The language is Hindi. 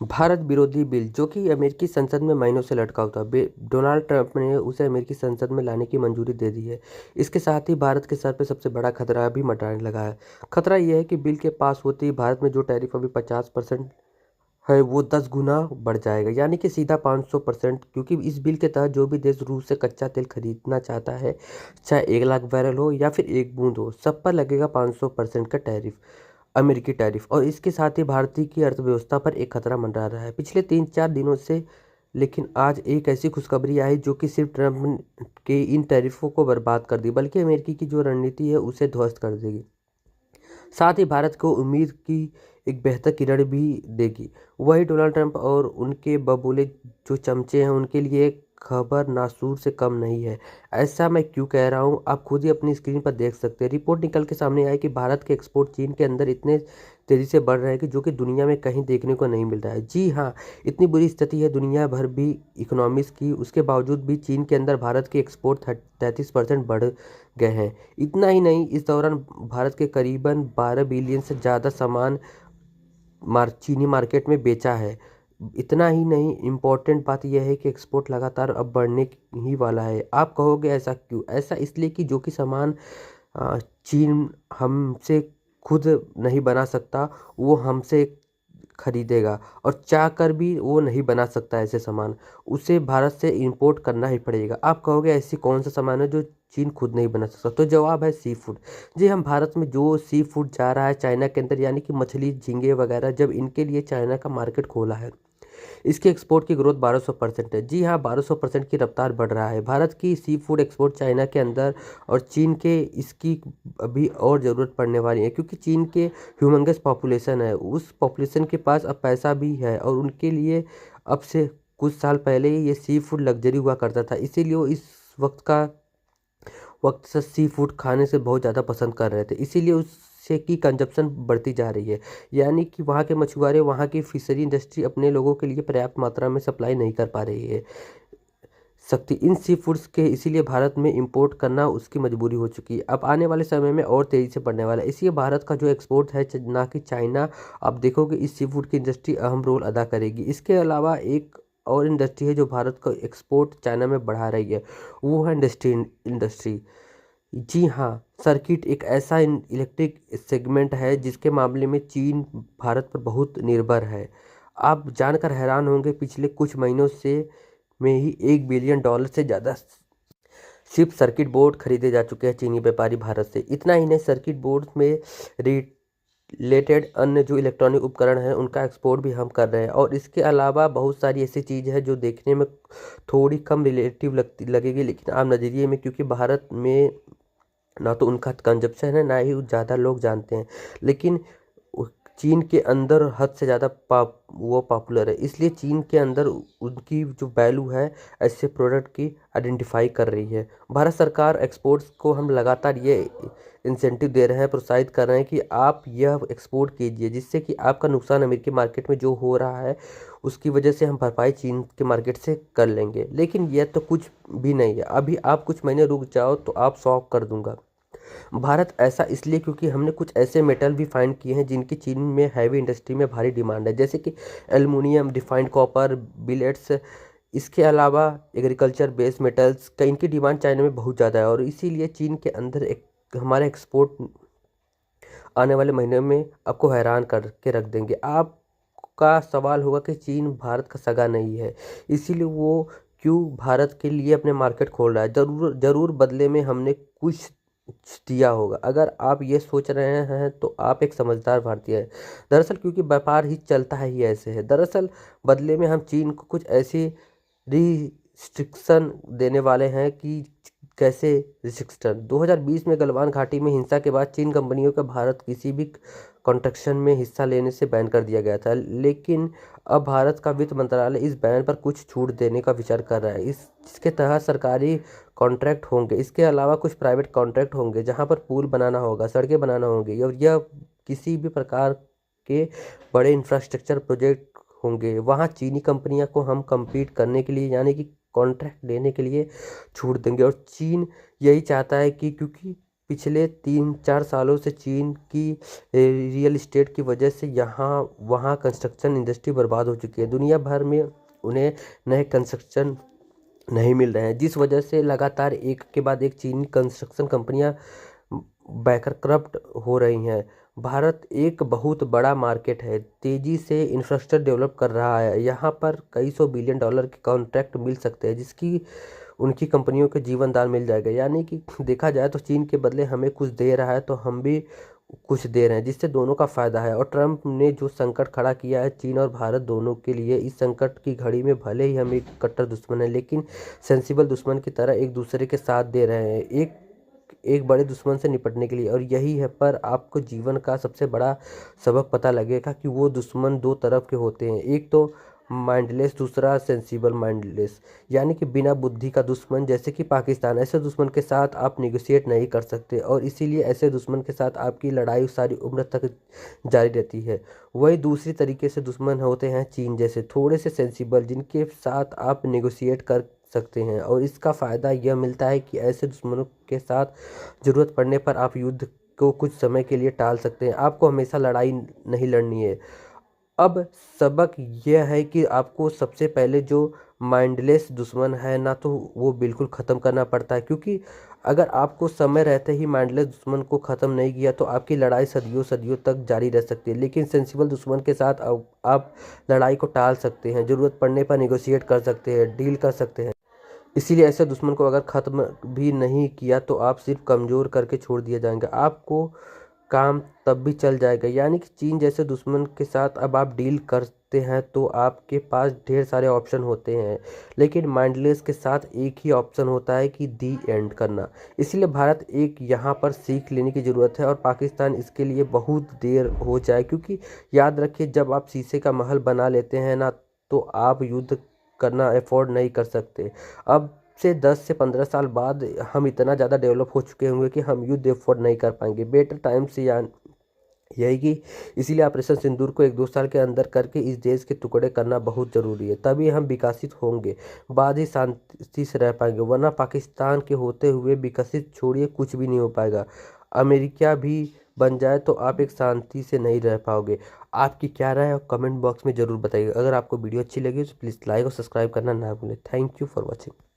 भारत विरोधी बिल जो कि अमेरिकी संसद में महीनों से लटका हुआ था, डोनाल्ड ट्रंप ने उसे अमेरिकी संसद में लाने की मंजूरी दे दी है। इसके साथ ही भारत के सर पे सबसे बड़ा खतरा भी मंडराने लगा है। खतरा यह है कि बिल के पास होते ही भारत में जो टैरिफ अभी 50% है वो 10 गुना बढ़ जाएगा, यानी कि सीधा 500%। क्योंकि इस बिल के तहत जो भी देश रूस से कच्चा तेल खरीदना चाहता है, चाहे 1 लाख बैरल हो या फिर एक बूंद हो, सब पर लगेगा 500% का टैरिफ, अमेरिकी टैरिफ। और इसके साथ ही भारतीय की अर्थव्यवस्था पर एक खतरा मंडरा रहा है पिछले 3-4 दिनों से। लेकिन आज एक ऐसी खुशखबरी आई जो कि सिर्फ ट्रम्प के इन टैरिफों को बर्बाद कर दी, बल्कि अमेरिकी की जो रणनीति है उसे ध्वस्त कर देगी। साथ ही भारत को उम्मीद की एक बेहतर किरण भी देगी। वही डोनाल्ड ट्रंप और उनके बबूले जो चमचे हैं उनके लिए खबर नासूर से कम नहीं है। ऐसा मैं क्यों कह रहा हूँ, आप खुद ही अपनी स्क्रीन पर देख सकते हैं। रिपोर्ट निकल के सामने आई कि भारत के एक्सपोर्ट चीन के अंदर इतने तेज़ी से बढ़ रहे हैं कि जो कि दुनिया में कहीं देखने को नहीं मिल रहा है। जी हाँ, इतनी बुरी स्थिति है दुनिया भर भी इकोनॉमिक्स की, उसके बावजूद भी चीन के अंदर भारत के एक्सपोर्ट 33% बढ़ गए हैं। इतना ही नहीं, इस दौरान भारत के करीबन 12 बिलियन से ज़्यादा सामान चीनी मार्केट में बेचा है। इतना ही नहीं, इम्पोर्टेंट बात यह है कि एक्सपोर्ट लगातार अब बढ़ने ही वाला है। आप कहोगे ऐसा क्यों? ऐसा इसलिए कि जो कि सामान चीन हमसे खुद नहीं बना सकता, वो हमसे खरीदेगा, और चाह कर भी वो नहीं बना सकता ऐसे सामान, उसे भारत से इंपोर्ट करना ही पड़ेगा। आप कहोगे ऐसी कौन सा सामान है जो चीन खुद नहीं बना सकता? तो जवाब है सी फूड। जी, हम भारत में जो सी फूड जा रहा है चाइना के अंदर, यानी कि मछली, झींगे वगैरह, जब इनके लिए चाइना का मार्केट खोला है, इसके एक्सपोर्ट की ग्रोथ 1200% है। जी हाँ, 1200% की रफ्तार बढ़ रहा है भारत की सी फूड एक्सपोर्ट चाइना के अंदर। और चीन के इसकी अभी और ज़रूरत पड़ने वाली है, क्योंकि चीन के ह्यूमंगस पॉपुलेशन है, उस पॉपुलेशन के पास अब पैसा भी है, और उनके लिए अब से कुछ साल पहले ही ये सी फूड लग्जरी हुआ करता था। इसीलिए वो इस वक्त से सी फूड खाने से बहुत ज़्यादा पसंद कर रहे थे, इसीलिए उससे की कंजप्शन बढ़ती जा रही है। यानी कि वहाँ के मछुआरे, वहाँ की फिशरी इंडस्ट्री अपने लोगों के लिए पर्याप्त मात्रा में सप्लाई नहीं कर पा रही है सकती इन सी फूड्स के, इसीलिए भारत में इंपोर्ट करना उसकी मजबूरी हो चुकी है। अब आने वाले समय में और तेज़ी से बढ़ने वाला है, इसलिए भारत का जो एक्सपोर्ट है, ना कि चाइना, आप देखोगे इस सी फूड की इंडस्ट्री अहम रोल अदा करेगी। इसके अलावा एक और इंडस्ट्री है जो भारत का एक्सपोर्ट चाइना में बढ़ा रही है, वो है इंडस्ट्री। जी हाँ, सर्किट एक ऐसा इलेक्ट्रिक सेगमेंट है जिसके मामले में चीन भारत पर बहुत निर्भर है। आप जानकर हैरान होंगे, पिछले कुछ महीनों से में ही $1 बिलियन से ज़्यादा सिर्फ सर्किट बोर्ड खरीदे जा चुके हैं चीनी व्यापारी भारत से। इतना ही नहीं, सर्किट बोर्ड में रिलेटेड अन्य जो इलेक्ट्रॉनिक उपकरण हैं उनका एक्सपोर्ट भी हम कर रहे हैं। और इसके अलावा बहुत सारी ऐसी चीज़ है जो देखने में थोड़ी कम रिलेटिव लगेगी, लेकिन आम नज़रिए में, क्योंकि भारत में ना तो उनका कंजप्शन है, ना ही ज़्यादा लोग जानते हैं, लेकिन उ- चीन के अंदर हद से ज़्यादा वो पॉपुलर है, इसलिए चीन के अंदर उनकी जो वैल्यू है ऐसे प्रोडक्ट की आइडेंटिफाई कर रही है। भारत सरकार एक्सपोर्ट्स को हम लगातार ये इंसेंटिव दे रहे हैं, प्रोत्साहित कर रहे हैं कि आप यह एक्सपोर्ट कीजिए, जिससे कि आपका नुकसान अमेरिकी मार्केट में जो हो रहा है उसकी वजह से हम भरपाई चीन के मार्केट से कर लेंगे। लेकिन यह तो कुछ भी नहीं है, अभी आप कुछ महीने रुक जाओ तो आप शॉक कर दूंगा। भारत ऐसा इसलिए क्योंकि हमने कुछ ऐसे मेटल भी फाइंड किए हैं जिनकी चीन में हैवी इंडस्ट्री में भारी डिमांड है, जैसे कि एल्युमिनियम, रिफाइंड कॉपर, बिलेट्स। इसके अलावा एग्रीकल्चर बेस्ड मेटल्स का इनकी डिमांड चाइना में बहुत ज़्यादा है, और इसीलिए चीन के अंदर एक हमारा एक्सपोर्ट आने वाले महीने में आपको हैरान करके रख देंगे। आपका सवाल होगा कि चीन भारत का सगा नहीं है, इसीलिए वो क्यों भारत के लिए अपने मार्केट खोल रहा है? ज़रूर ज़रूर बदले में हमने कुछ दिया होगा। अगर आप ये सोच रहे हैं तो आप एक समझदार भारतीय हैं। दरअसल क्योंकि व्यापार ही चलता है ही ऐसे है। दरअसल बदले में हम चीन को कुछ ऐसी रिस्ट्रिक्शन देने वाले हैं कि कैसे रिस्ट्रिक्शन 2020 में गलवान घाटी में हिंसा के बाद चीन कंपनियों का भारत किसी भी कॉन्ट्रैक्शन में हिस्सा लेने से बैन कर दिया गया था, लेकिन अब भारत का वित्त मंत्रालय इस बैन पर कुछ छूट देने का विचार कर रहा है। इसके तहत सरकारी कॉन्ट्रैक्ट होंगे, इसके अलावा कुछ प्राइवेट कॉन्ट्रैक्ट होंगे जहां पर पुल बनाना होगा, सड़कें बनाना होंगी, और यह किसी भी प्रकार के बड़े इंफ्रास्ट्रक्चर प्रोजेक्ट होंगे, वहाँ चीनी कंपनियां को हम compete करने के लिए, यानी कि कॉन्ट्रैक्ट लेने के लिए छूट देंगे। और चीन यही चाहता है कि क्योंकि पिछले 3-4 सालों से चीन की रियल इस्टेट की वजह से यहाँ वहाँ कंस्ट्रक्शन इंडस्ट्री बर्बाद हो चुकी है। दुनिया भर में उन्हें नए कंस्ट्रक्शन नहीं मिल रहे हैं, जिस वजह से लगातार एक के बाद एक चीनी कंस्ट्रक्शन कंपनियां बैंकरप्ट हो रही हैं। भारत एक बहुत बड़ा मार्केट है, तेजी से इंफ्रास्ट्रक्चर डेवलप कर रहा है। यहाँ पर कई सौ बिलियन डॉलर के कॉन्ट्रैक्ट मिल सकते हैं, जिसकी उनकी कंपनियों के जीवन दान मिल जाएगा। यानी कि देखा जाए तो चीन के बदले हमें कुछ दे रहा है तो हम भी कुछ दे रहे हैं, जिससे दोनों का फायदा है। और ट्रम्प ने जो संकट खड़ा किया है चीन और भारत दोनों के लिए, इस संकट की घड़ी में भले ही हम एक कट्टर दुश्मन है, लेकिन सेंसिबल दुश्मन की तरह एक दूसरे के साथ दे रहे हैं, एक एक बड़े दुश्मन से निपटने के लिए। और यही है, पर आपको जीवन का सबसे बड़ा सबक पता लगेगा कि वो दुश्मन दो तरफ के होते हैं, एक तो माइंडलेस, दूसरा सेंसिबल माइंडलेस, यानी कि बिना बुद्धि का दुश्मन, जैसे कि पाकिस्तान। ऐसे दुश्मन के साथ आप निगोशिएट नहीं कर सकते और इसीलिए ऐसे दुश्मन के साथ आपकी लड़ाई सारी उम्र तक जारी रहती है। वही दूसरी तरीके से दुश्मन होते हैं चीन जैसे, थोड़े से सेंसिबल, जिनके साथ आप निगोशिएट कर सकते हैं। और इसका फ़ायदा यह मिलता है कि ऐसे दुश्मनों के साथ ज़रूरत पड़ने पर आप युद्ध को कुछ समय के लिए टाल सकते हैं। आपको हमेशा लड़ाई नहीं लड़नी है। अब सबक यह है कि आपको सबसे पहले जो माइंडलेस दुश्मन है ना, तो वो बिल्कुल ख़त्म करना पड़ता है, क्योंकि अगर आपको समय रहते ही माइंडलेस दुश्मन को ख़त्म नहीं किया तो आपकी लड़ाई सदियों सदियों तक जारी रह सकती है। लेकिन सेंसिबल दुश्मन के साथ आप लड़ाई को टाल सकते हैं, ज़रूरत पड़ने पर निगोशिएट कर सकते हैं, डील कर सकते हैं। इसीलिए ऐसे दुश्मन को अगर ख़त्म भी नहीं किया तो आप सिर्फ कमज़ोर करके छोड़ दिए जाएंगे, आपको काम तब भी चल जाएगा। यानी कि चीन जैसे दुश्मन के साथ अब आप डील करते हैं तो आपके पास ढेर सारे ऑप्शन होते हैं, लेकिन माइंडलेस के साथ एक ही ऑप्शन होता है कि दी एंड करना। इसलिए भारत एक यहाँ पर सीख लेने की ज़रूरत है और पाकिस्तान इसके लिए बहुत देर हो जाए, क्योंकि याद रखिए, जब आप शीशे का महल बना लेते हैं ना, तो आप युद्ध करना अफोर्ड नहीं कर सकते। अब से 10 से 15 साल बाद हम इतना ज़्यादा डेवलप हो चुके होंगे कि हम युद्ध अफोर्ड नहीं कर पाएंगे। बेटर टाइम से यही कि इसीलिए ऑपरेशन सिंदूर को 1-2 साल के अंदर करके इस देश के टुकड़े करना बहुत ज़रूरी है, तभी हम विकसित होंगे, बाद ही शांति से रह पाएंगे। वरना पाकिस्तान के होते हुए विकसित छोड़िए कुछ भी नहीं हो पाएगा। अमेरिका भी बन जाए तो आप एक शांति से नहीं रह पाओगे। आपकी क्या राय है कमेंट बॉक्स में ज़रूर बताइए। अगर आपको वीडियो अच्छी लगी तो प्लीज़ लाइक और सब्सक्राइब करना ना भूलें। Thank you for watching.